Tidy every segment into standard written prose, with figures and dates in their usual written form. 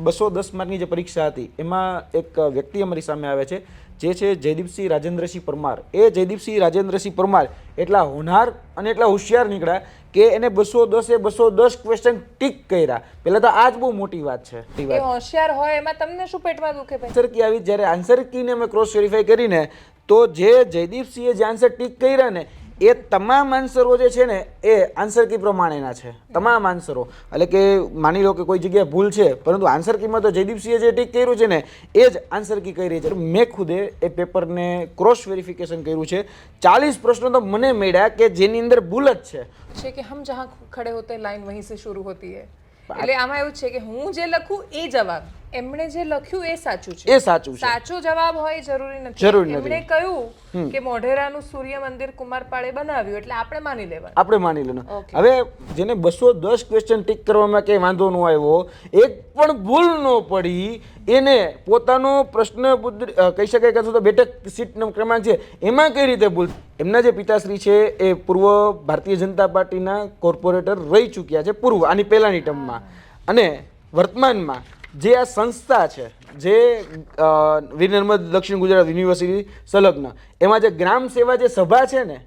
210 માર્કની જે પરીક્ષા હતી એમાં એક વ્યક્તિ અમારી સામે આવે છે જે છે જયદીપસિંહ રાજેન્દ્રસિંહ પરમાર. એ જયદીપસિંહ રાજેન્દ્રસિંહ પરમાર એટલા હોનહાર અને એટલા હોશિયાર નીકળ્યા કે એને 210 ક્વેશ્ચન ટીક કર્યા. પહેલા તો આ જ બહુ મોટી વાત છે. એ હોશિયાર હોય એમાં તમને શું પેટમાં દુખે ભાઈ? આન્સર કી આવી જ્યારે આન્સર કીને અમે ક્રોસ વેરીફાઈ કરીને તો જે જયદીપસિંહે જે આન્સર ટીક કર્યા ને એ તમામ આન્સરો જે છે ને એ આન્સર કી પ્રમાણેના છે. તમામ આન્સરો, એટલે કે માની લો કે કોઈ જગ્યાએ ભૂલ છે પરંતુ આન્સર કીમાં તો જયદીપસિંહે જે ટીક કર્યું છે ને એ જ આન્સર કી કરી છે. મેં ખુદે એ પેપરને ક્રોસ વેરિફિકેશન કર્યું છે. 40 પ્રશ્નો તો મને મળ્યા કે જેની અંદર ભૂલ જ છે કે હમ જહાં ખડે હોતે લાઈન વહીં સે શરૂ હોતી હૈ. એટલે આમાં એવું છે કે હું જે લખું એ જવાબ, એમણે જે લખ્યું એ સાચું છે. એ સાચું છે. સાચો જવાબ હોય જરૂરી નથી. એમણે કહ્યું કે મોઢેરાનું સૂર્ય મંદિર કુમારપાળે બનાવ્યું એટલે આપણે માની લેવાનું. આપણે માની લેવાનું. હવે જેને 210 ક્વેશ્ચન ટીક કરવામાં કંઈ વાંધો ન આવ્યો, એક પણ ભૂલ ન પડી, એને પોતાનો પ્રશ્ન કહી શકાય કે અથવા તો બેઠક સીટ ક્રમાંક છે એમાં કઈ રીતે ભૂલ. એમના જે પિતાશ્રી છે એ પૂર્વ ભારતીય જનતા પાર્ટીના કોર્પોરેટર રહી ચૂક્યા છે પૂર્વ, આની પહેલાની ટર્મમાં. અને વર્તમાનમાં જે આ સંસ્થા છે જે વીર નર્મદ દક્ષિણ ગુજરાત યુનિવર્સિટી સંલગ્ન, એમાં જે ગ્રામ સેવા જે સભા છે ને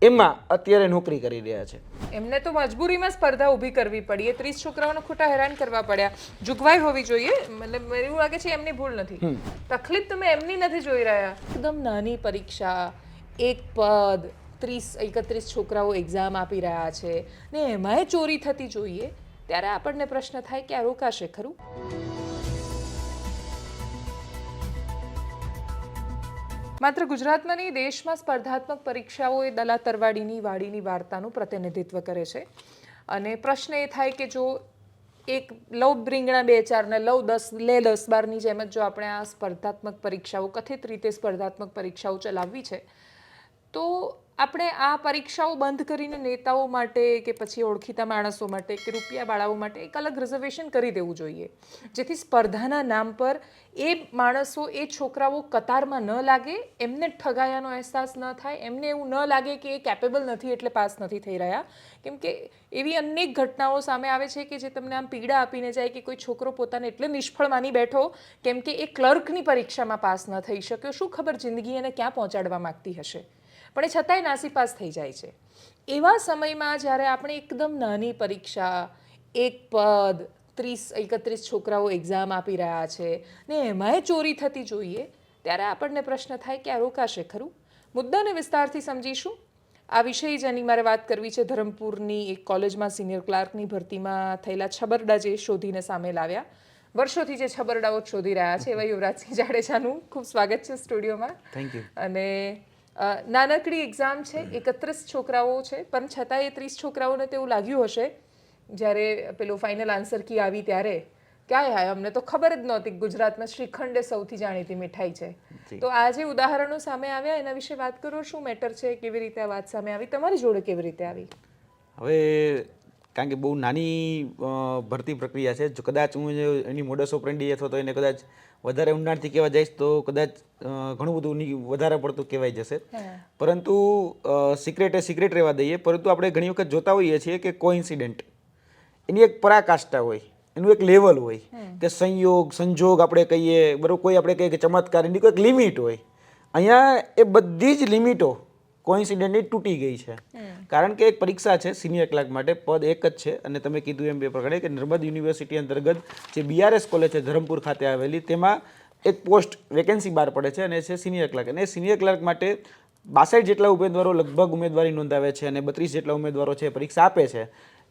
એમાં અત્યારે નોકરી કરી રહ્યા છે. એમને તો મજબૂરીમાં સ્પર્ધા ઊભી કરવી પડી. એ 30 છોકરાઓને ખોટા હેરાન કરવા પડ્યા. જોગવાઈ હોવી જોઈએ. મતલબ એવું લાગે છે એમની ભૂલ નથી. તકલીફ તમે એમની નથી જોઈ રહ્યા. એકદમ નાની પરીક્ષા, એક પદ, 30-31 છોકરાઓ એક્ઝામ આપી રહ્યા છે ને એમાંય ચોરી થતી જોઈએ, ત્યારે આપણને પ્રશ્ન થાય કે આ રોકાશે ખરું? માત્ર ગુજરાતમાં નહીં, દેશમાં સ્પર્ધાત્મક પરીક્ષાઓ એ દલા તરવાડીની વાડીની વાર્તાનું પ્રતિનિધિત્વ કરે છે. અને પ્રશ્ન એ થાય કે જો એક લવ રીંગણા 2-4 ને લવ 10-12ની જેમ જ જો આપણે આ સ્પર્ધાત્મક પરીક્ષાઓ, કથિત રીતે સ્પર્ધાત્મક પરીક્ષાઓ ચલાવવી છે, તો આપણે આ પરીક્ષાઓ બંધ કરીને નેતાઓ માટે કે પછી ઓળખીતા માણસો માટે કે રૂપિયાવાળાઓ માટે એક અલગ રિઝર્વેશન કરી દેવું જોઈએ, જેથી સ્પર્ધાના નામ પર એ માણસો, એ છોકરાઓ કતારમાં ન લાગે, એમને ઠગાયાનો અહેસાસ ન થાય, એમને એવું ન લાગે કે એ કેપેબલ નથી એટલે પાસ નથી થઈ રહ્યા. કેમ કે એવી અનેક ઘટનાઓ સામે આવે છે કે જે તમને આમ પીડા આપીને જાય કે કોઈ છોકરો પોતાને એટલે નિષ્ફળ માની બેઠો કેમ કે એ ક્લર્કની પરીક્ષામાં પાસ ન થઈ શક્યો. શું ખબર જિંદગી એને ક્યાં પહોંચાડવા માગતી હશે, પણ એ છતાંય નાસીપાસ થઈ જાય છે. એવા સમયમાં જ્યારે આપણે એકદમ નાની પરીક્ષા, એક પદ, 30-31 છોકરાઓ એક્ઝામ આપી રહ્યા છે ને એમાંય ચોરી થતી જોઈએ, ત્યારે આપણને પ્રશ્ન થાય કે આ રોકાશે ખરું? મુદ્દાને વિસ્તારથી સમજીશું. આ વિષય જેની મારે વાત કરવી છે, ધરમપુરની એક કોલેજમાં સિનિયર ક્લાર્કની ભરતીમાં થયેલા છબરડા જે શોધીને સામે લાવ્યા. વર્ષોથી જે છબરડાઓ શોધી રહ્યા છે એવા યુવરાજસિંહ જાડેજાનું ખૂબ સ્વાગત છે સ્ટુડિયોમાં. Thank you. અને નાનકડી એક્ઝામ છે, 31 છોકરાઓ છે, પણ છતાં એ 30 છોકરાઓને તેવું લાગ્યું હશે જ્યારે પેલો ફાઇનલ આન્સર કી આવી ત્યારે ક્યાંય હાય, અમને તો ખબર જ નહોતી ગુજરાતમાં શ્રીખંડ એ સૌથી જાણીતી મીઠાઈ છે. તો આ જે ઉદાહરણો સામે આવ્યા એના વિશે વાત કરો. શું મેટર છે, કેવી રીતે આ વાત સામે આવી, તમારી જોડે કેવી રીતે આવી? હવે કારણ કે બહુ નાની ભરતી પ્રક્રિયા છે, જો કદાચ હું એની મોડસ ઓપરેન્ડી અથવા તો એને કદાચ વધારે ઊંડાણથી કહેવા જઈશ તો કદાચ ઘણું બધું વધારે પડતું કહેવાય જશે. પરંતુ સિક્રેટ એ સિક્રેટ રહેવા દઈએ. પરંતુ આપણે ઘણી વખત જોતા હોઈએ છીએ કે કોઇન્સિડન્ટ એની એક પરાકાષ્ઠા હોય, એનું એક લેવલ હોય કે સંયોગ, સંજોગ આપણે કહીએ, બરાબર, કોઈ આપણે કહીએ કે ચમત્કાર, એની કોઈક લિમિટ હોય. અહીંયા એ બધી જ લિમિટો કોઇન્સિડન્ટલી તૂટી ગઈ છે. કારણ કે એક પરીક્ષા છે સિનિયર ક્લાર્ક માટે, પદ એક જ છે. અને તમે કીધું એમ બે પ્રકારે કે નર્મદ યુનિવર્સિટી અંતર્ગત જે BRS કોલેજ છે ધરમપુર ખાતે આવેલી, તેમાં એક પોસ્ટ વેકેન્સી બહાર પડે છે અને છે સિનિયર ક્લાર્ક. અને સિનિયર ક્લાર્ક માટે 62 જેટલા ઉમેદવારો લગભગ ઉમેદવારી નોંધાવે છે અને 32 જેટલા ઉમેદવારો છે પરીક્ષા આપે છે.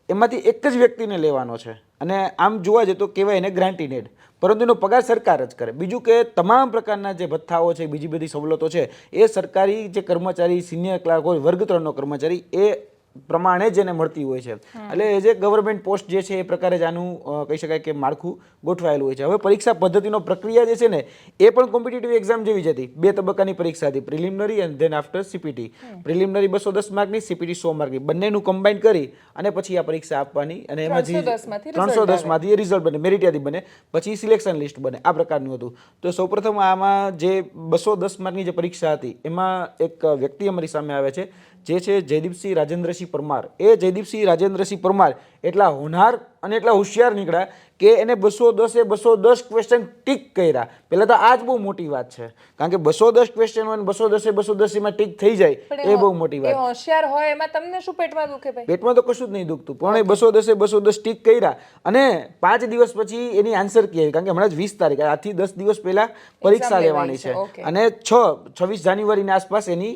એમાંથી એક જ વ્યક્તિને લેવાનો છે. અને આમ જોવા જઈએ તો કહેવાય એને ગ્રાન્ટીનેડ, પરંતુ એનો પગાર સરકાર જ કરે. બીજું કે તમામ પ્રકારના જે ભથ્થાઓ છે, બીજી બધી સવલતો છે, એ સરકારી જે કર્મચારી સિનિયર ક્લાર્ક હોય, વર્ગ 3નો કર્મચારી, એ પ્રમાણે જ એને મળતી હોય છે. એટલે એ જે ગવર્મેન્ટ પોસ્ટ જે છે એ પ્રકારે જ આનું કહી શકાય કે માળખું ગોઠવાયેલું હોય છે. હવે પરીક્ષા પદ્ધતિનો પ્રક્રિયા જે છે ને એ પણ કોમ્પિટિટિવ એક્ઝામ જેવી જ હતી. 2 તબક્કાની પરીક્ષા હતી, preliminary and then after CPT. Preliminary 210 માર્કની, CPT 100 માર્કની, બંનેનું કમ્બાઈન કરી અને પછી આ પરીક્ષા આપવાની. અને એમાંથી 310માંથી રિઝલ્ટ બને, મેરિટ યાદી બને, પછી સિલેક્શન લિસ્ટ બને. આ પ્રકારનું હતું. તો સૌપ્રથમ આમાં જે 210 માર્કની જે પરીક્ષા હતી એમાં એક વ્યક્તિ અમારી સામે આવે છે જે છે જયદીપસિંહ રાજેન્દ્રસિંહ પરમાર. એ જયદીપસિંહ રાજેન્દ્રસિંહ પરમાર એટલા હોનહાર અને એટલા હોશિયાર નીકળ્યા કે એને 210 ક્વેશ્ચન ટીક કર્યા. પહેલાં તો આ જ બહુ મોટી વાત છે, કારણ કે 210 ક્વેશ્ચન હોય ને 210 માં ટીક થઈ જાય એ બહુ મોટી વાત. એ હોશિયાર હોય એમાં તમને શું પેટમાં દુખે ભાઈ? પેટમાં તો કશું જ નહીં દુખતું, પણ એ 210 ટીક કર્યા અને 5 દિવસ પછી એની આન્સર કી આવી, કારણ કે હમણાં જ 20 તારીખ, આજથી 10 દિવસ પહેલા પરીક્ષા લેવાની છે અને 26 જાન્યુઆરીની આસપાસ એની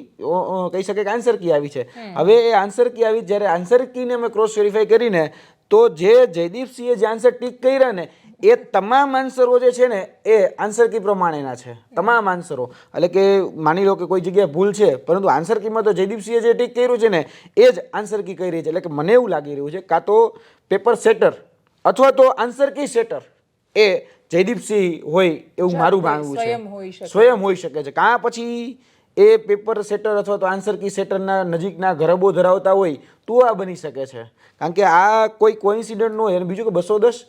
કહી શકે કે આન્સર કી આવી છે. હવે એ આન્સર કી આવી, જ્યારે આન્સર કીને અમે ક્રોસ વેરીફાઈ કરીને તો જે જયદીપસિંહે જે આન્સર ટીક કર્યા ને એ તમામ આન્સરો જે છે ને એ આન્સર કી પ્રમાણેના છે, તમામ આન્સરો. એટલે કે માની લો કે કોઈ જગ્યાએ ભૂલ છે, પરંતુ આન્સર કીમાં તો જયદીપસિંહે જે ટીક કર્યું છે ને એ જ આન્સર કી કરી છે. એટલે કે મને એવું લાગી રહ્યું છે કાં તો પેપર સેટર અથવા તો આન્સર કી સેટર એ જયદીપસિંહ હોય એવું મારું માનવું છે. સ્વયં હોઈ શકે છે, કાં પછી એ પેપર સેટર અથવા તો આન્સર કી સેટરના નજીકના ઘરબો ધરાવતા હોય તો આ બની શકે છે, કારણ કે આ કોઈ કોઇન્સિડન્ટ ન હોય. અને બીજું કે 210,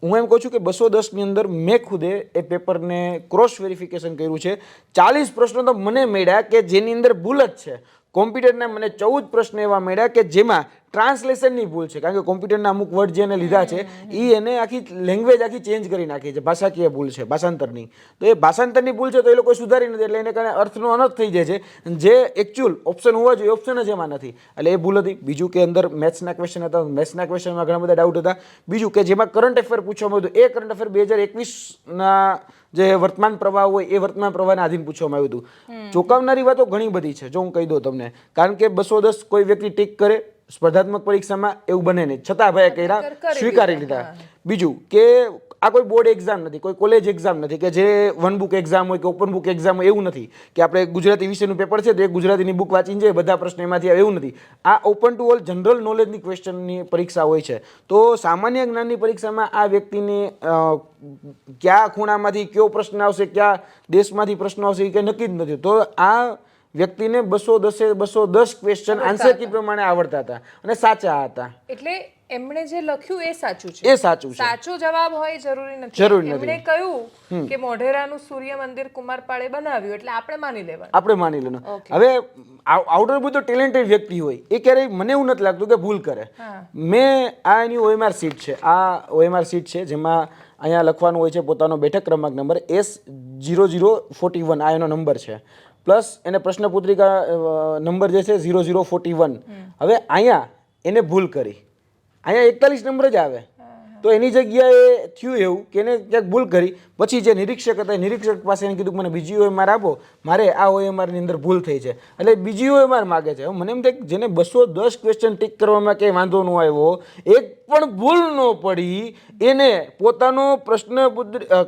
હું એમ કહું છું કે 210ની અંદર મેં ખુદે એ પેપરને ક્રોસ વેરિફિકેશન કર્યું છે. 40 પ્રશ્નો તો મને મળ્યા કે જેની અંદર ભૂલ જ છે. કોમ્પ્યુટરના મને 14 પ્રશ્ન એવા મળ્યા કે જેમાં ટ્રાન્સલેશનની ભૂલ છે, કારણ કે કોમ્પ્યુટરના અમુક વર્ડ જેને લીધા છે એ એને આખી લેંગ્વેજ આખી ચેન્જ કરી નાખી છે, ભાષાકીય ભૂલ છે, ભાષાંતરની. તો એ ભાષાંતરની ભૂલ છે તો એ લોકો સુધારી નથી, એટલે એને કારણે અર્થનો અનર્થ થઈ જાય છે. જે એકચ્યુઅલ ઓપ્શન હોવા જોઈએ ઓપ્શન જ એમાં નથી, એટલે એ ભૂલ હતી. બીજું કે અંદર મેથ્સના ક્વેશ્ચન હતા, મેથ્સના ક્વેશ્ચનમાં ઘણા બધા ડાઉટ હતા. બીજું કે જેમાં કરંટ અફેર પૂછવામાં આવ્યું હતું, એ કરંટ અફેર 2021ના જે વર્તમાન પ્રવાહ હોય એ વર્તમાન પ્રવાહને આધીન પૂછવામાં આવ્યું હતું. ચોંકાવનારી વાતો ઘણી બધી છે, જો હું કહી દઉં તમને, કારણ કે 210 કોઈ વ્યક્તિ ટીક કરે સ્પર્ધાત્મક પરીક્ષામાં એવું બને નહીં, છતાં ભાઈ કર્યા, સ્વીકારી લીધા. બીજું કે આ કોઈ બોર્ડ એક્ઝામ નથી, કોઈ કોલેજ એક્ઝામ નથી કે જે વન બુક એક્ઝામ હોય કે ઓપન બુક એક્ઝામ હોય, એવું નથી કે આપણે ગુજરાતી વિષયનું પેપર છે તો એક ગુજરાતીની બુક વાંચીને જાય બધા પ્રશ્ન એમાંથી આવે, એવું નથી. આ ઓપન ટુ ઓલ જનરલ નોલેજની ક્વેશ્ચનની પરીક્ષા હોય છે. તો સામાન્ય જ્ઞાનની પરીક્ષામાં આ વ્યક્તિને કયા ખૂણામાંથી કયો પ્રશ્ન આવશે, કયા દેશમાંથી પ્રશ્નો આવશે એ કંઈ નક્કી જ નથી. તો આ વ્યક્તિને 210 ક્વેશ્ચન આન્સર કી પ્રમાણે આવડતા હતા અને સાચા હતા. એટલે એમણે જે લખ્યું એ સાચું છે, એ સાચું છે. સાચો જવાબ હોય જરૂરી નથી. એમણે કહ્યું કે મોઢેરાનું સૂર્ય મંદિર કુમારપાળે બનાવ્યું એટલે આપણે માની લેવાનું, આપણે માની લેવાનું. હવે આઉટર બધો ટેલેન્ટેડ વ્યક્તિ હોય એ ક્યારેય મને એવું નથી લાગતું કે ભૂલ કરે. મેં આ એની OMR સીટ છે, આ OMR સીટ છે જેમાં અહીંયા લખવાનું હોય છે પોતાનો બેઠક ક્રમાંક નંબર S0041, આ એનો નંબર છે, પ્લસ એને પ્રશ્ન પુત્રિકા નંબર જે છે 0041. હવે અહીંયા એને ભૂલ કરી, અહીંયા 41 નંબર જ આવે, તો એની જગ્યાએ થયું એવું કે એને ક્યાંક ભૂલ કરી. પછી જે નિરીક્ષક હતા નિરીક્ષક પાસે એને કીધું મને બીજી OMR આપો, મારે આ OMRની અંદર ભૂલ થઈ છે, એટલે બીજી OMR માગે છે. મને એમ થાય જેને 210 ક્વેશ્ચન ટીક કરવામાં કંઈ વાંધો ન આવ્યો, એક પણ ભૂલ ન પડી, એને પોતાનો પ્રશ્ન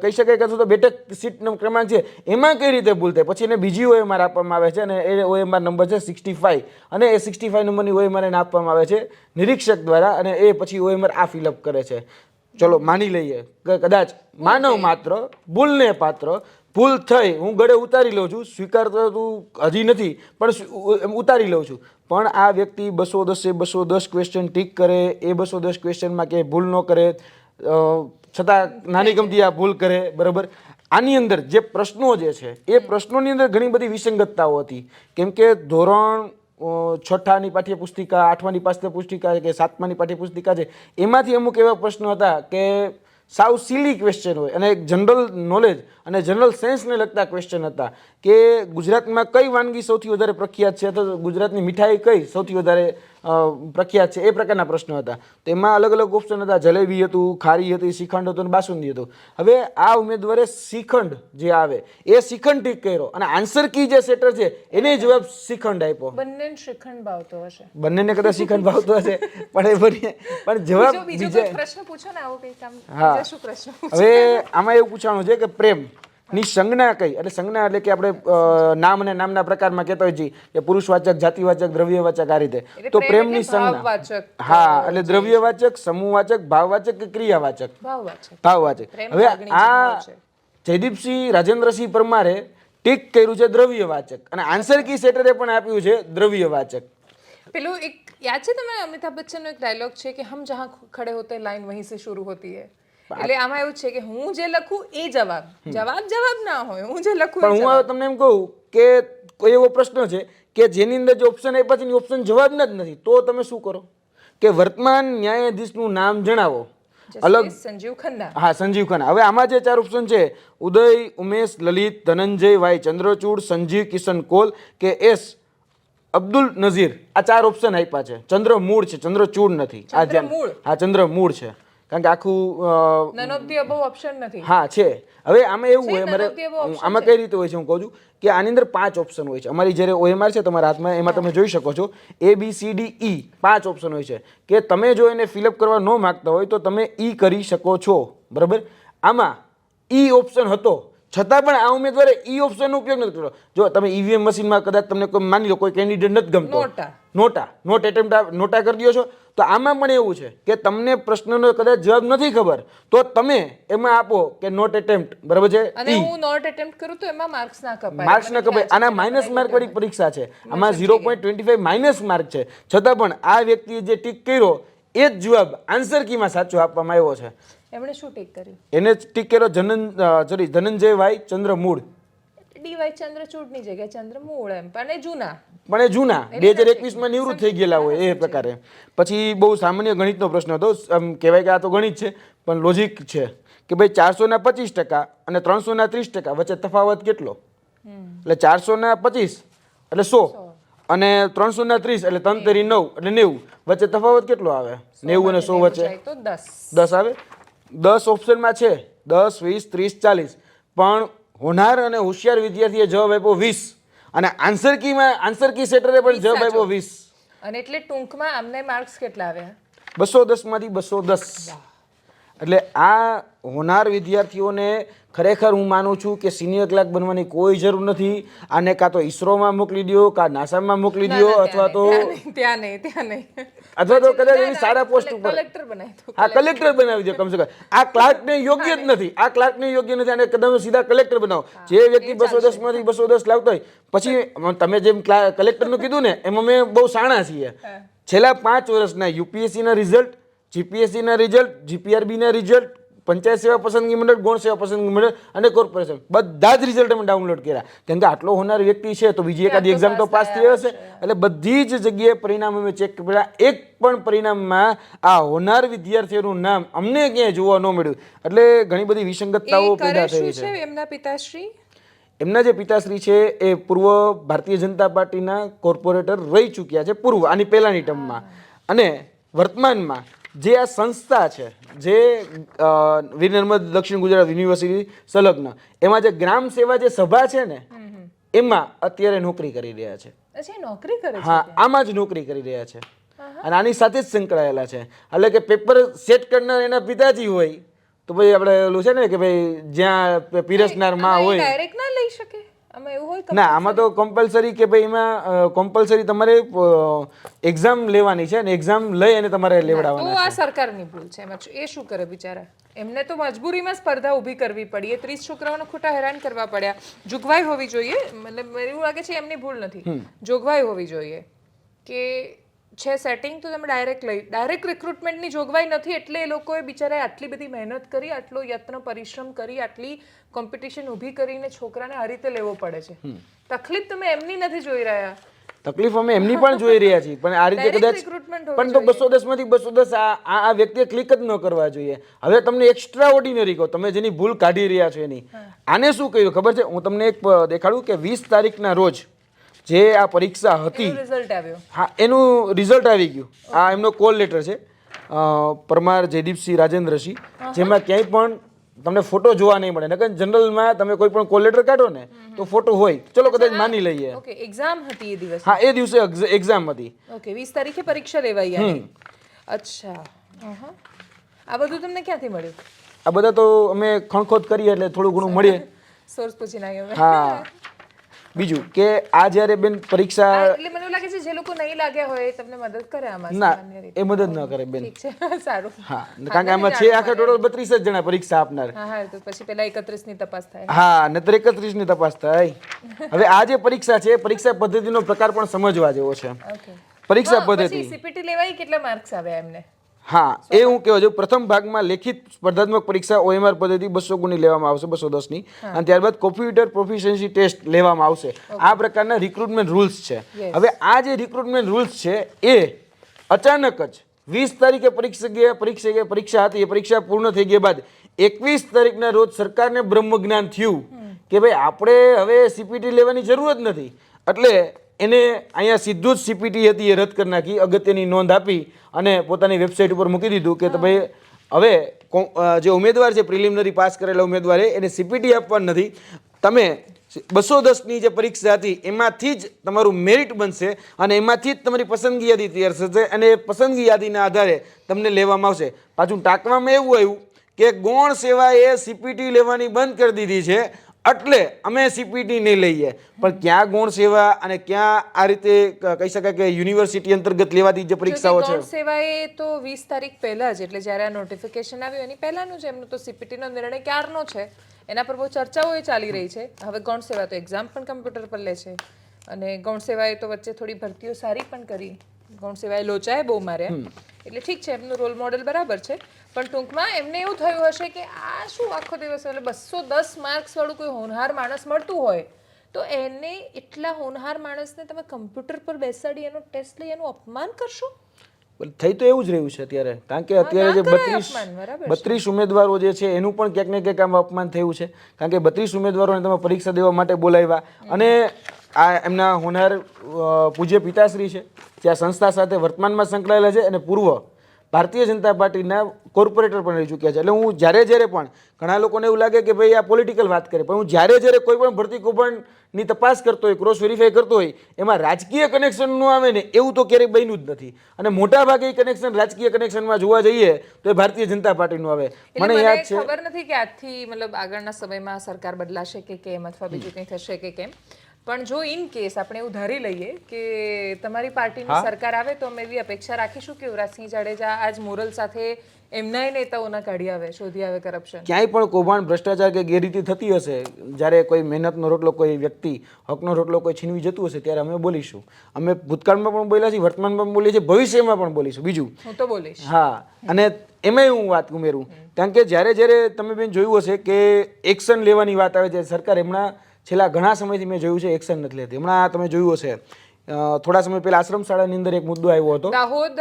કહી શકાય કે અથવા તો બેઠક સીટ ક્રમાંક છે એમાં કઈ રીતે ભૂલ થાય, પછી એને બીજી OMR આપવામાં આવે છે અને એ OMR નંબર છે 65, અને એ 65 નંબરની OMR એને આપવામાં આવે છે નિરીક્ષક દ્વારા, અને એ પછી OMR આ ફિલઅપ કરે છે. ચલો માની લઈએ કે કદાચ માનવ માત્ર ભૂલને પાત્ર, ભૂલ થઈ, હું ગળે ઉતારી લઉં છું, સ્વીકારતો તું હજી નથી પણ ઉતારી લઉં છું. પણ આ વ્યક્તિ 210 ક્વેશ્ચન ટીક કરે, એ 210 ક્વેશ્ચનમાં ક્યાંય ભૂલ ન કરે, છતાં નાની ગમતી આ ભૂલ કરે, બરાબર. આની અંદર જે પ્રશ્નો જે છે એ પ્રશ્નોની અંદર ઘણી બધી વિસંગતતાઓ હતી, કેમ કે ધોરણ 6ની પાઠ્યપુસ્તિકા, 8માની પાઠ્યપુસ્તિકા કે 7માની પાઠ્યપુસ્તિકા છે એમાંથી અમુક એવા પ્રશ્નો હતા કે સાવ સિલી ક્વેશ્ચન હોય અને જનરલ નોલેજ અને જનરલ સેન્સને લગતા ક્વેશ્ચન હતા કે ગુજરાતમાં કઈ વાનગી સૌથી વધારે પ્રખ્યાત છે, તો ગુજરાતની મીઠાઈ કઈ સૌથી વધારે પ્રખ્યાત છે, એ પ્રકારના પ્રશ્નો હતા. તો એમાં અલગ અલગ ઓપ્શન હતા, જલેબી હતું, ખારી હતી, શ્રીખંડ હતું અને બાસુંદી હતું. હવે આ ઉમેદવારે શ્રીખંડ જે આવે એ શ્રીખંડ ટીક કર્યો અને આન્સર કી જે સેટર છે એને જવાબ શ્રીખંડ આપ્યો. બંનેને શ્રીખંડ ભાવતો હશે, બંનેને કદાચ શ્રીખંડ ભાવતો હશે, પણ જવાબ બીજો કોઈ પ્રશ્ન પૂછો ને આવો કંઈક આમ. હા, શું પ્રશ્ન? હવે આમાં એવું પૂછવાનું છે કે પ્રેમ ની સંજ્ઞા કઈ, એટલે સંજ્ઞા એટલે કે આપણે નામ અને નામના પ્રકારમાં કહેતા હોય છે કે પુરુષવાચક, જાતિવાચક, દ્રવ્યવાચક, આ રીતે. તો પ્રેમની સંજ્ઞા, હા, એટલે દ્રવ્યવાચક, સમૂહવાચક, ભાવવાચક કે ક્રિયાવાચક? ભાવવાચક. હવે આ જયદીપસિંહ રાજેન્દ્રસિંહ પરમારે ટીક કર્યું છે દ્રવ્યવાચક અને આન્સર કી સેટરે પણ આપ્યું છે દ્રવ્યવાચક. પેલું એક યાદ છે તમને અમિતાભ બચ્ચનનો એક ડાયલોગ છે કે હમ જહાં ખડે હોતે લાઈન વहीं से शुरू होती है. એટલે આમાં એવું છે કે હું જે લખું એ જવાબ ના હોય, હું જે લખું. પણ હું તમને એમ કહું કે કોઈ એવો પ્રશ્ન છે કે જેની અંદર જે ઓપ્શન આપ્યા છે ઓપ્શન જવાબના જ નથી, તો તમે શું કરો કે વર્તમાન ન્યાયાધીશનું નામ જણાવો, અલગ સંજીવ ખન્ના. હા, સંજીવ ખન્ના. હવે આમાં જે 4 ઓપ્શન છે, ઉદય, ઉમેશ, લલિત, ધનંજય, વાય ચંદ્રચૂડ, સંજીવ કિશન કોલ કે એસ અબ્દુલ નઝીર, આ 4 ઓપ્શન આપ્યા છે. ચંદ્ર મૂળ છે, ચંદ્રચૂડ નથી. આ ચંદ્રમૂળ? હા, ચંદ્ર મૂળ છે, કારણ કે આખું none of the above option નથી. હા છે. હવે આમાં એવું હોય, none અમારે of the above option આમાં કઈ રીતે હોય છે હું કહું છું કે આની અંદર 5 ઓપ્શન હોય છે. અમારી જ્યારે OMR છે તમારા હાથમાં, એમાં તમે જોઈ શકો છો ABCDE 5 ઓપ્શન હોય છે કે તમે જો એને ફિલઅપ કરવા ન માંગતા હોય તો તમે ઈ કરી શકો છો, બરાબર. આમાં ઈ ઓપ્શન હતો છતાં પણ આ ઉમેદવારે ઈ ઓપ્શનનો ઉપયોગ નથી કર્યો. જો તમે EVM મશીનમાં કદાચ તમને કોઈ માની લો કોઈ કેન્ડિડેટ નથી ગમતો, નોટ એટેમ્પ્ટ નોટા કરી દો છો, તો આમાં પણ એવું છે કે તમને પ્રશ્નનો કદાચ જવાબ નથી ખબર તો તમે એમાં આપો કે નોટ એટેમ્પ્ટ, બરાબર છે. અને હું નોટ એટેમ્પ્ટ કરું તો એમાં માર્ક્સ ના કપાય. માર્ક્સ ના કપાય. આના માઇનસ માર્ક વાળી પરીક્ષા છે, આમાં 0.25 માઇનસ માર્ક છે, છતાં પણ આ વ્યક્તિએ જે ટીક કર્યો એ જ જવાબ આન્સર કીમાં સાચો આપવામાં આવ્યો છે. એમણે શું ટીક કર્યું? એને ટીક કર્યો ધનંજય વાય ચંદ્રમૂળ. ડીવાય ચંદ્રચૂડની જગ્યાએ ચંદ્રમૂળ એમ, પણ એ જૂના 2021 માં નિવૃત્ત થઈ ગયેલા હોય એ પ્રકારે. પછી બહુ સામાન્ય ગણિતનો પ્રશ્ન હતો, આમ કહેવાય કે આ તો ગણિત છે પણ લોજિક છે કે ભાઈ 425% અને 330% વચ્ચે તફાવત કેટલો? એટલે 425 એટલે 100 અને 330 એટલે 3 તેરી 9 એટલે 90, વચ્ચે તફાવત કેટલો આવે? 90 અને 100 વચ્ચે તો 10 આવે. 10 ઓપ્શનમાં છે, 10, 20, 30, 40, પણ હોનાર અને હોશિયાર વિદ્યાર્થીએ જવાબ આપ્યો 20 અને આન્સર કી સેટરે પણ જવાબ આપ્યો 20. અને એટલે ટૂંકમાં અમને માર્ક્સ કેટલા આવ્યા? 210 માંથી 210. એટલે આ હોનાર વિદ્યાર્થીઓને ખરેખર હું માનું છું કે સિનિયર ક્લાર્ક બનવાની કોઈ જરૂર નથી. આને કાં તો ઈસરોમાં મોકલી દો, કાં નાસામાં મોકલી દો, અથવા તો ત્યાં નહીં અથવા તો કદાચ એવી સારા પોસ્ટ ઉપર કલેક્ટર બનાવી દો. હા, કલેક્ટર બનાવી દો કમસે કમ. આ ક્લાર્કને યોગ્ય જ નથી, આ ક્લાર્કને યોગ્ય નથી, આને કદમ સીધા કલેક્ટર બનાવો. જે વ્યક્તિ 210 માંથી 210 લાવતો હોય, પછી તમે જેમ કલેક્ટરનું કીધું ને એમાં મેં બહુ સાણા છીએ. છેલ્લા 5 વર્ષના UPSC ના રિઝલ્ટ, GPSC ના રિઝલ્ટ, GPRB ના રિઝલ્ટ, પંચાયત સેવા પસંદગી મંડળ, ગૌણ સેવા પસંદગી મંડળ અને કોર્પોરેશન બધા જ રિઝલ્ટ અમે ડાઉનલોડ કર્યા. કેમ કે આટલો હોનાર વ્યક્તિ છે તો બીજી એકાદી એક્ઝામ તો પાસ થઈ હશે. એટલે બધી જ જગ્યાએ પરિણામ અમે ચેક કર્યા, એક પણ પરિણામમાં આ હોનાર વિદ્યાર્થીઓનું નામ અમને ક્યાંય જોવા ન મળ્યું. એટલે ઘણી બધી વિસંગતતાઓ પેદા થઈ છે. એમના પિતાશ્રી, એમના જે પિતાશ્રી છે એ પૂર્વ ભારતીય જનતા પાર્ટીના કોર્પોરેટર રહી ચૂક્યા છે, પૂર્વ આની પહેલાની ટર્મમાં. અને વર્તમાનમાં જે આ સંસ્થા છે, જે વીર નર્મદ દક્ષિણ ગુજરાત યુનિવર્સિટી સંલગ્ન, એમાં જે ગ્રામ સેવા જે સભા છે ને એમાં અત્યારે નોકરી કરી રહ્યા છે. નોકરી કરે છે? હા, આમાં જ નોકરી કરી રહ્યા છે અને આની સાથે જ સંકળાયેલા છે. એટલે કે પેપર સેટ કરનાર એના પિતાજી હોય તો ભાઈ આપણે ઓલું છે ને કે ભાઈ જ્યાં પીરસનાર માં હોય ડાયરેક્ટ ના લઈ શકે. આમાં એવું હોય? ના, આમાં તો કમ્પલસરી કે ભાઈ એમાં કમ્પલસરી તમારે એક્ઝામ લેવાની છે અને એક્ઝામ લઈ અને તમારે લેવડાવવાના. તો આ સરકારની ભૂલ છે. એમાં એ શું કરે બિચારા? એમને તો મજબૂરીમાં સ્પર્ધા ઊભી કરવી પડી. એ 30 છોકરાઓને ખોટા હેરાન કરવા પડ્યા. જોગવાઈ હોવી જોઈએ, મતલબ એવું લાગે છે એમની ભૂલ નથી, જોગવાઈ હોવી જોઈએ કે છે સેટિંગ તો તમે ડાયરેક્ટ રિક્રુટમેન્ટની જોગવાઈ નથી. એટલે એ લોકોએ બિચારાએ આટલી બધી મહેનત કરી, આટલો યત્ન પરિશ્રમ કરી, આટલી કોમ્પિટિશન ઊભી કરીને છોકરાને આ રીતે લેવો પડે છે. તકલીફ તમે એમની નથી જોઈ રહ્યા. તકલીફ અમે એમની પણ જોઈ રહ્યા છીએ, પણ આ રીતે કદાચ પણ તો 210 માંથી 210 આ વ્યક્તિએ ક્લિક જ ન કરવા જોઈએ. હવે તમને એક્સ્ટ્રા ઓર્ડિનરી કહો, તમે જેની ભૂલ કાઢી રહ્યા છો એની, આને શું કર્યું ખબર છે? હું તમને એક દેખાડું કે 20 તારીખના રોજ જે આ પરીક્ષા હતી, રિઝલ્ટ આવ્યો. હા, એનું રિઝલ્ટ આવી ગયું. આ એમનો કોલ લેટર છે, પરમાર જયદીપસિંહ રાજેન્દ્રસિંહ, જેમાં ક્યાંય પણ તમને ફોટો જોવા નહીં મળે. નકર જનરલમાં તમે કોઈ પણ કોલ લેટર કાઢો ને તો ફોટો હોય, ચલો કદાચ માની લઈએ. ઓકે, એક્ઝામ હતી એ દિવસે? હા, એ દિવસે એક્ઝામ હતી. ઓકે, 20 તારીખે પરીક્ષા લેવાઈ આવી. અચ્છા. આ બધું તમને ક્યાંથી મળ્યું? આ બધા તો અમે ખણખોદ કરીએ એટલે થોડું ઘણું મળીએ. સોર્સ પૂછી નાખ્યો. હા. બીજું કે આ જ્યારે બેન પરીક્ષા, એટલે મને લાગે છે જે લોકો નહીં લાગ્યા હોય તમને મદદ કરે આમાં? ના, એ મદદ ન કરે બેન. ઠીક છે, સારું. હા, કારણ કે આમાં છે આખા ટોટલ 32 જણા પરીક્ષા આપનાર. હા, તો પછી પેલા 31 ની તપાસ થાય. હા, નતર 31 ની તપાસ થાય. હવે આ જે પરીક્ષા છે, પરીક્ષા પદ્ધતિનો પ્રકાર પણ સમજવા જેવો છે. પરીક્ષા પદ્ધતિ સીપીટી લેવાય કેટલા માર્ક્સ આવ્યા એમને? હા, એ હું કહેવા છું. પ્રથમ ભાગમાં લેખિત સ્પર્ધાત્મક પરીક્ષા OMR પદ્ધતિ 200 ગુણની લેવામાં આવશે, 210 ની, અને ત્યારબાદ કોમ્પ્યુટર પ્રોફિશિયન્સી ટેસ્ટ લેવામાં આવશે. આ પ્રકારના રિક્રુટમેન્ટ રૂલ્સ છે. હવે આ જે રિક્રુટમેન્ટ રૂલ્સ છે એ અચાનક જ 20 તારીખે પરીક્ષા હતી. એ પરીક્ષા પૂર્ણ થઈ ગયા બાદ 21 તારીખના રોજ સરકારને બ્રહ્મજ્ઞાન થયું કે ભાઈ આપણે હવે સીપીટી લેવાની જરૂર જ નથી. એટલે એને અહીંયા સીધું જ સીપીટી હતી એ રદ કરી નાખી, અગત્યની નોંધ આપી અને પોતાની વેબસાઇટ ઉપર મૂકી દીધું કે ભાઈ હવે જે ઉમેદવાર છે પ્રિલિમિનરી પાસ કરેલા ઉમેદવારે એને સીપીટી આપવાનું નથી. તમે 210ની જે પરીક્ષા હતી એમાંથી જ તમારું મેરિટ બનશે અને એમાંથી જ તમારી પસંદગી યાદી તૈયાર થશે અને એ પસંદગી યાદીના આધારે તમને લેવામાં આવશે. પાછું ટાંકવામાં એવું આવ્યું કે ગૌણ સેવાએ સીપીટી લેવાની બંધ કરી દીધી છે એટલે અમે સીપીટી નહીં લઈએ. પણ ક્યાં ગૌણ સેવા અને ક્યાં આ રીતે કહી શકાય કે યુનિવર્સિટી અંતર્ગત લેવાતી જે પરીક્ષાઓ છે. ગૌણ સેવાએ તો 20 તારીખ પહેલા જ, એટલે જ્યારે આ નોટિફિકેશન આવ્યું એની પહેલાનું જ એમનો તો સીપીટીનો નિર્ણય ક્યારનો છે. એના પર બહુ ચર્ચાઓ એ ચાલી રહી છે. હવે ગૌણ સેવા તો એક્ઝામ પણ કમ્પ્યુટર પર લે છે અને ગૌણ સેવાએ તો વચ્ચે થોડી ભરતીઓ સારી પણ કરી. ગૌણ સેવાએ લોચાએ બહુ માર્યા, એટલે ઠીક છે, એમનું રોલ મોડેલ બરાબર છે. પણ ટૂંકમાં એમને એવું થયું હશે કે આ શું આખો દિવસ એટલે 210 માર્ક્સ વાળું કોઈ હોનહાર માણસ મળતું હોય તો એને એટલા હોનહાર માણસને તમે કમ્પ્યુટર પર બેસાડી એનો ટેસ્ટ લઈ એનું અપમાન કરશો? થઈ તો એવું જ રહ્યું છે અત્યારે, કારણ કે અત્યારે જે 32 ઉમેદવારો જે છે એનું પણ ક્યાંક ને ક્યાંક આમાં અપમાન થયું છે. કારણ કે 32 ઉમેદવારોને તમે પરીક્ષા દેવા માટે બોલાવ્યા અને આ એમના હોનહાર પૂજ્ય પિતાશ્રી છે જે આ સંસ્થા સાથે વર્તમાનમાં સંકળાયેલા છે અને પૂર્વ ભારતીય જનતા પાર્ટીના કોર્પોરેટર પણ રહી ચૂક્યા છે. એટલે હું જ્યારે પણ ઘણા લોકોને એવું લાગે કે ભાઈ આ પોલિટિકલ વાત કરે, પણ હું જ્યારે કોઈ પણ ભરતી કૌભાંડની તપાસ કરતો હોય, ક્રોસ વેરીફાઈ કરતો હોય, એમાં રાજકીય કનેક્શન ન આવે ને એવું તો ક્યારેય બન્યું જ નથી. અને મોટા ભાગે કનેક્શન રાજકીય કનેક્શનમાં જોવા જઈએ તો એ ભારતીય જનતા પાર્ટીનું આવે. મને યાદ છે, ખબર નથી કે આજથી મતલબ આગળના સમયમાં સરકાર બદલાશે કે કેમ અથવા બીજું કંઈ થશે કે કેમ, પણ જો ઇન કેસ આપણે એવું ધારી લઈએ કે તમારી પાર્ટીની સરકાર આવે તો અમે એવી અપેક્ષા રાખીશું કે યુવરાજસિંહ જાડેજા આજ મોરલ સાથે એમનાય નેતાઓના કાઢી આવે, શોધી આવે કરપ્શન. ક્યાંય પણ કૌભાંડ, ભ્રષ્ટાચાર કે ગેરરીતિ થતી હશે, જ્યારે કોઈ મહેનતનો રોટલો કોઈ વ્યક્તિ હકનો રોટલો કોઈ છીનવી જતું હશે ત્યારે અમે બોલીશું. અમે ભૂતકાળમાં પણ બોલ્યા છીએ, વર્તમાનમાં પણ બોલીએ છીએ, ભવિષ્યમાં પણ બોલીશું. બીજું હું તો બોલીશ. હા, અને એમાંય હું વાત ઉમેરું, કારણ કે જ્યારે તમે બેન જોયું હશે કે એક્શન લેવાની વાત આવે છે, સરકાર હમણાં છેલ્લા ઘણા સમયથી મેં જોયું છે એક્શન નથી લેતી. હમણાં તમે જોયું હશે થોડા સમય પહેલા આશ્રમ શાળાની અંદર એક મુદ્દો આવ્યો હતો, દાહોદ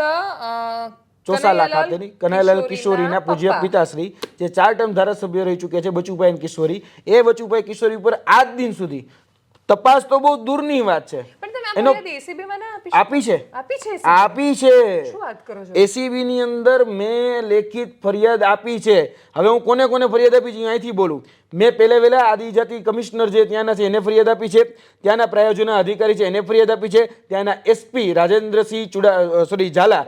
ચોસાલા ખાતેની કનૈયાલાલ કિશોરીના પૂજ્ય પિતાશ્રી જે 4 ટર્મ ધારાસભ્ય રહી ચૂક્યા છે, બચુભાઈ અને કિશોરી. એ બચુભાઈ કિશોરી ઉપર આજ દિન સુધી તપાસ તો બહુ દૂરની વાત છે. એનો આપી છે એસીબી ની અંદર મેં લેખિત ફરિયાદ આપી છે. હવે હું કોને કોને ફરિયાદ આપી છે અહીંથી બોલું. મેં વહેલા આદિજાતિ કમિશનર જે ત્યાંના છે એને ફરિયાદ આપી છે, ત્યાંના પ્રાયોજના અધિકારી છે એને ફરિયાદ આપી છે, ત્યાંના એસપી રાજેન્દ્રસિંહ ઝાલા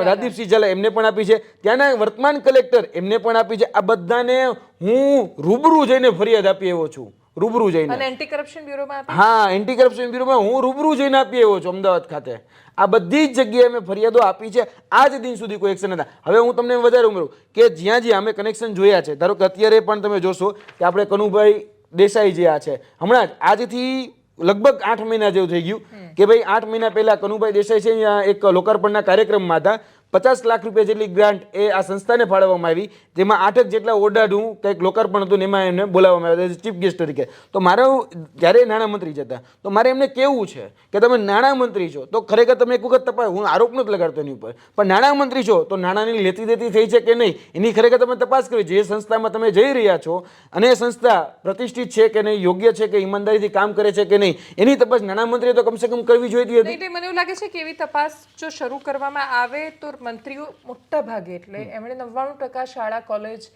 રાજદીપસિંહ ઝાલા એમને પણ આપી છે, ત્યાંના વર્તમાન કલેક્ટર એમને પણ આપી છે. આ બધાને હું રૂબરૂ જઈને ફરિયાદ આપી આવ્યો છું, રૂબરૂ જઈને. અને એન્ટી કરપ્શન બ્યુરોમાં હા, એન્ટી કરપ્શન બ્યુરોમાં હું રૂબરૂ જઈને આપી આવ્યો છું અમદાવાદ ખાતે. આ બધી જ જગ્યાએ અમે ફરિયાદો આપી છે, આજ દિન સુધી કોઈ એક્શન નથી. હવે હું તમને વધારે ઉમેરું કે જ્યાં અમે કનેક્શન જોયા છે, ધારો કે અત્યારે પણ તમે જોશો કે આપણે કનુભાઈ દેસાઈ જે આ છે, હમણાં આજથી લગભગ 8 મહિના જેવું થઈ ગયું કે ભાઈ 8 મહિના પહેલા કનુભાઈ દેસાઈ છે અહીંયા એક લોકાર્પણના કાર્યક્રમમાં હતા. 50 લાખ રૂપિયા જેટલી ગ્રાન્ટ એ આ સંસ્થાને ફાળવવામાં આવી, જેમાં 8 જેટલા ઓરડાનું કંઈક લોકાર્પણ હતું ને એમાં એમને બોલાવવામાં આવ્યા ચીફ ગેસ્ટ તરીકે. તો મારું જ્યારે નાણામંત્રી જતા તો મારે એમને કહેવું છે કે તમે નાણામંત્રી છો તો ખરેખર તમે એક વખત તપાસ, હું આરોપ નથી લગાડતો એની ઉપર, પણ નાણામંત્રી છો તો નાણાંની લેતી દેતી થઈ છે કે નહીં એની ખરેખર તમે તપાસ કરવી. જે સંસ્થામાં તમે જઈ રહ્યા છો અને એ સંસ્થા પ્રતિષ્ઠિત છે કે નહીં, યોગ્ય છે કે ઈમાનદારીથી કામ કરે છે કે નહીં, એની તપાસ નાણામંત્રીએ તો કમસે કમ કરવી જોઈતી હતી. મને એવું લાગે છે કે એવી તપાસ જો શરૂ કરવામાં આવે તો મંત્રીઓ મોટા ભાગે, એટલે એમણે 99% શાળા, કોલેજ,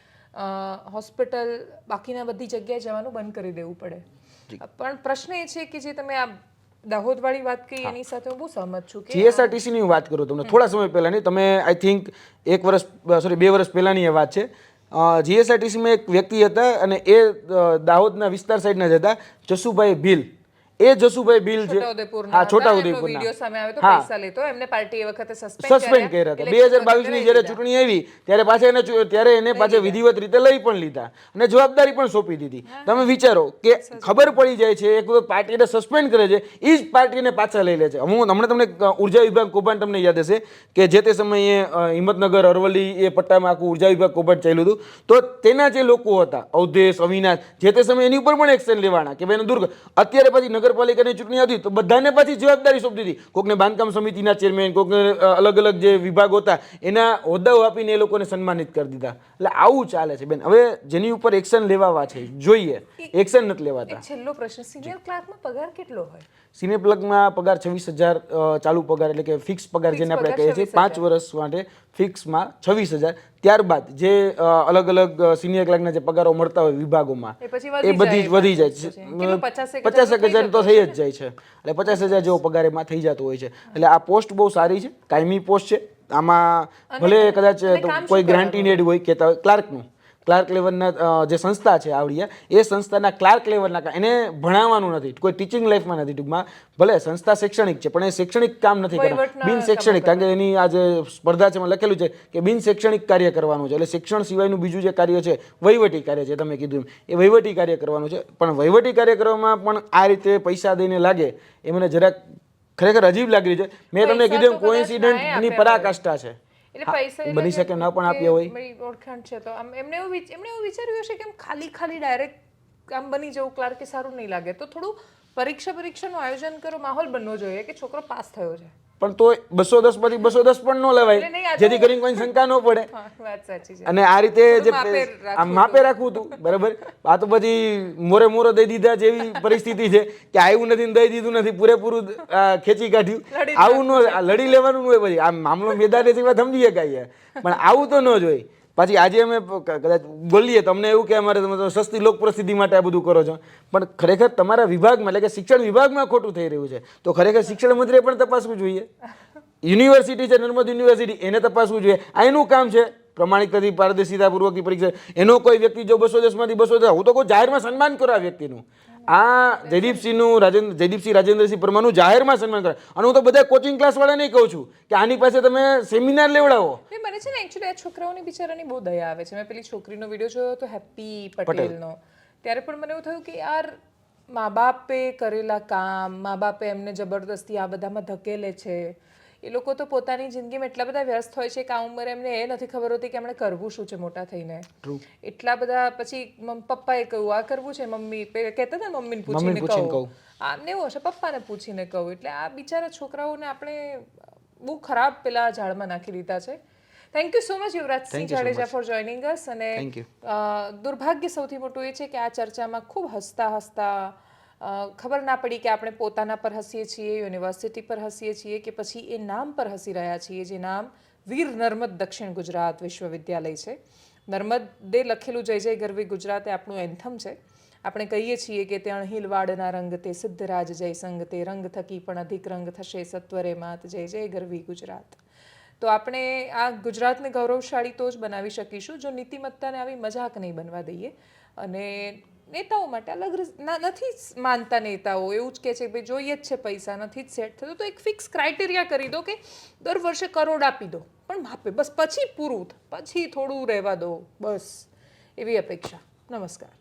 હોસ્પિટલ, બાકીના બધી જગ્યાએ જવાનું બંધ કરી દેવું પડે. પણ પ્રશ્ન એ છે કે જે તમે આ દાહોદ વાળી વાત કરી એની સાથે હું બહુ સહમત છું કે જીએસઆરટીસી ની વાત કરું તમને થોડા સમય પહેલાની, તમે આઈ થિંક 2 વર્ષ પહેલાની એ વાત છે. જીએસઆરટીસીમાં એક વ્યક્તિ હતા અને એ દાહોદના વિસ્તાર સાઈડના જ હતા, જસુભાઈ ભીલ. એ જસુભાઈ ભીલ જે છોટાઉદેપુરના વિડિયો સામે આવે તો પૈસા લેતો, એમને પાર્ટી એ વખતે સસ્પેન્ડ કર્યા હતા. 2022 ની જ્યારે ચૂંટણી આવી ત્યારે એને પાછા વિધિવત રીતે લઈ પણ લીધા અને જવાબદારી પણ સોંપી દીધી. તમે વિચારો કે ખબર પડી જાય છે એક વખત પાર્ટીને સસ્પેન્ડ કરે છે, એ જ પાર્ટીને પાછા લઈ લે છે. હું હમણાં તમને ઉર્જા વિભાગ કૌભાંડ તમને યાદ હશે કે જે તે સમયે હિંમતનગર, અરવલ્લી એ પટ્ટામાં આખું ઉર્જા વિભાગ કૌભાંડ ચાલ્યું હતું. તો તેના જે લોકો હતા અવધેશ, અવિનાશ, જે તે સમયે એની ઉપર પણ એક્શન લેવાના કે ભાઈ દૂર. અત્યારે પછી નગર નગરપાલિકાની ચૂંટણી હતી તો બધાને પાછી જવાબદારી સોંપી દીધી. કોકને બાંધકામ સમિતિના ચેરમેન, કોકને અલગ અલગ જે વિભાગો હતા એના હોદ્દાઓ આપીને એ લોકોને સન્માનિત કરી દીધા. એટલે આવું ચાલે છે બેન. હવે જેની ઉપર એક્શન લેવાવા છે જોઈએ, એક્શન નથી લેવાતા. એક છેલ્લો પ્રશ્ન, સિનિયર ક્લાર્કમાં પગાર કેટલો હોય? સિનિયર ક્લર્કમાં પગાર 26,000 ચાલુ પગાર, એટલે કે ફિક્સ પગાર જેને આપણે કહીએ છીએ, 5 વર્ષ માટે ફિક્સમાં 26,000. ત્યારબાદ જે અલગ અલગ સિનિયર ક્લર્કના જે પગારો મળતા હોય વિભાગોમાં એ બધી જ વધી જાય છે. 50,000 તો થઈ જ જાય છે. એટલે 50,000 જેવો પગાર એમાં થઈ જતો હોય છે. એટલે આ પોસ્ટ બહુ સારી છે, કાયમી પોસ્ટ છે. આમાં ભલે કદાચ કોઈ ગ્રાન્ટી નેડ હોય કે ક્લાર્કનું, ક્લાર્ક લેવલના જે સંસ્થા છે આવડિયા, એ સંસ્થાના ક્લાર્ક લેવલના એને ભણાવવાનું નથી, કોઈ ટીચિંગ લાઈફમાં નથી. ટૂંકમાં ભલે સંસ્થા શૈક્ષણિક છે પણ એ શૈક્ષણિક કામ નથી કરતા, બિન શૈક્ષણિક. કારણ કે એની આ જે સ્પર્ધા છે એમાં લખેલું છે કે બિન શૈક્ષણિક કાર્ય કરવાનું છે. એટલે શિક્ષણ સિવાયનું બીજું જે કાર્ય છે વહીવટી કાર્ય છે, તમે કીધું એ વહીવટી કાર્ય કરવાનું છે. પણ વહીવટી કાર્ય કરવામાં પણ આ રીતે પૈસા દઈને લાગે એ મને જરાક ખરેખર અજીબ લાગી છે. મેં તમને કીધું કોઇન્સિડન્ટની પરાકાષ્ઠા છે. એટલે પૈસા બની શકે ન પણ આપ્યા હોય. મારી ઓળખાણ છે તો એમને એવું વિચાર્યું હશે કે આમ ખાલી ડાયરેક્ટ આમ બની જવું ક્લાર્ક કે સારું નહીં લાગે, તો થોડું પરીક્ષાનું આયોજન કરો, માહોલ બનવો જોઈએ કે છોકરો પાસ થયો છે. પણ તો 210 માંથી 210 પણ ન લેવાય, જેથી કરીને કોઈ શંકા ન પડે. વાત સાચી છે. અને આ રીતે જે આમ માપે રાખવું હતું, બરાબર. આ તો પછી મોરે દઈ દીધા જેવી પરિસ્થિતિ છે કે આવ્યું નથી ને દઈ દીધું નથી, પૂરેપૂરું ખેંચી કાઢ્યું. આવું ન લડી લેવાનું હોય. પછી આમ મામલો મેદાને જેવા સમજી શકાય, પણ આવું તો ન જ હોય. પછી આજે અમે કદાચ બોલીએ તમને એવું કે અમારે તમે તો સસ્તી લોક પ્રસિદ્ધિ માટે આ બધું કરો છો, પણ ખરેખર તમારા વિભાગમાં એટલે કે શિક્ષણ વિભાગમાં ખોટું થઈ રહ્યું છે તો ખરેખર શિક્ષણ મંત્રીએ પણ તપાસવું જોઈએ. યુનિવર્સિટી છે નર્મદ યુનિવર્સિટી, એને તપાસવું જોઈએ. આ એનું કામ છે પ્રમાણિકતાથી પારદર્શિતાપૂર્વકની પરીક્ષા. એનો કોઈ વ્યક્તિ જો 210 માંથી 210, હું તો કહું જાહેરમાં સન્માન કરો આ વ્યક્તિનું. આ જયદીપસિંહ રાજેન્દ્રસિંહ પરમારનું જાહેરમાં સન્માન કરે. અને હું તો બધા કોચિંગ ક્લાસ વાળાને કહું છું કે આની પાસે તમે સેમિનાર લેવડાવો. મને છે ને એકચ્યુઅલી આ છોકરાઓની બિચારાની બહુ દયા આવે છે. મેં પેલી છોકરીનો વિડીયો જોયો તો હેપી પટેલનો, ત્યારે પણ મને એવું થયું કે યાર મા બાપે કરેલા કામ, મા બાપે એમને જબરદસ્તી આ બધામાં ધકેલે છે. એ લોકો તો પોતાની જિંદગીમાં એટલા બધા વ્યસ્ત હોય છે કે આ ઉંમરે એમને એ નથી ખબર હોતી કે એમણે કરવું શું છે મોટા થઈને. એટલા બધા પછી પપ્પાએ કહ્યું આ કરવું છે, મમ્મી કહેતા હતા મમ્મીને પૂછીને કહું, આમને એવું હશે પપ્પાને પૂછીને કહું. એટલે આ બિચારા છોકરાઓને આપણે બહુ ખરાબ પેલા ઝાડમાં નાખી દીધા છે. Thank you so much Yuvrajsinh Jadeja four joining અસ. અને દુર્ભાગ્ય સૌથી મોટું એ છે કે આ ચર્ચામાં ખૂબ હસતા ખબર ના પડી કે આપણે પોતાના પર હસીએ છીએ, યુનિવર્સિટી પર હસીએ છીએ કે પછી એ નામ પર હસી રહ્યા છીએ જે નામ વીર નર્મદ દક્ષિણ ગુજરાત વિશ્વવિદ્યાલય છે. નર્મદે લખેલું જય જય ગરવી ગુજરાત એ આપણું એન્થમ છે. આપણે કહીએ છીએ કે તે અણહિલવાડના રંગ તે સિદ્ધરાજ જય સંગ તે રંગ થકી પણ અધિક રંગ થશે સત્વરે માત જય જય ગરવી ગુજરાત. તો આપણે આ ગુજરાતને ગૌરવશાળી તો જ બનાવી શકીશું જો નીતિમત્તાને આવી મજાક નહીં બનવા દઈએ. અને નેતાઓ માટે અલગ નથી માનતા. નેતાઓ એવું જ કહે છે કે ભાઈ જોઈએ જ છે પૈસા, નથી જ સેટ થતું તો એક ફિક્સ ક્રાઇટેરિયા કરી દો કે દર વર્ષે કરોડ આપી દો, પણ માપે બસ, પછી પૂરું, પછી થોડું રહેવા દો, બસ એવી અપેક્ષા. નમસ્કાર.